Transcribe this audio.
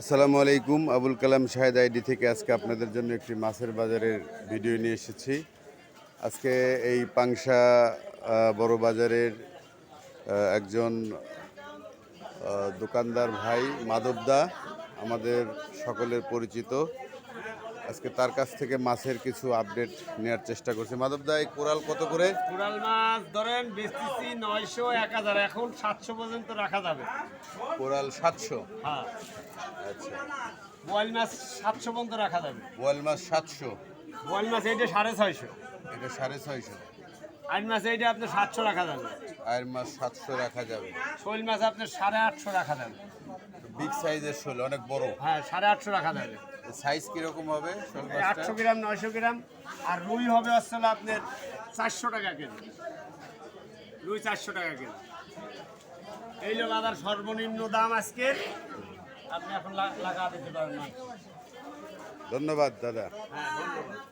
আসসালামু আলাইকুম। আবুল কালাম শাহেদ আইডি থেকে আজকে আপনাদের জন্য একটি মাছের বাজারের ভিডিও নিয়ে এসেছি। আজকে এই পাংশা বড় বাজারের একজন দোকানদার ভাই মাধবদা আমাদের সকলের পরিচিত। আজকে তার কাছ থেকে মাছের কিছু আপডেট নেওয়ার চেষ্টা করছি। মাধবদা, এই কোরাল কত করে? কোরাল মাছ ধরেন বেচতেছি 900 1000, এখন 700 পর্যন্ত রাখা যাবে। কোরাল 700। হ্যাঁ, আচ্ছা, বোয়াল মাছ 700 পর্যন্ত রাখা যাবে। বোয়াল মাছ 700, বোয়াল মাছ এইটা 650, এটা 650। আইন মাছ এইটা আপনার 700 রাখা যাবে। আয়ের মাছ 700 রাখা যাবে। শোল মাছ আপনার 850 রাখা যাবে। বিগ সাইজের শোল, অনেক বড়। হ্যাঁ, 850 রাখা যাবে। সাইজ কিরকম হবে শোল এই মাছটা? 800 গ্রাম 900 গ্রাম। আর রুই হবে আসলে আপনার 400 টাকা কেজি। রুই 400 টাকা কেজি। এই হলো বাজার সর্বনিম্ন দাম আজকের। আপনি এখন লাগা দিতে পারেন না। ধন্যবাদ দাদা। হ্যাঁ, ধন্যবাদ।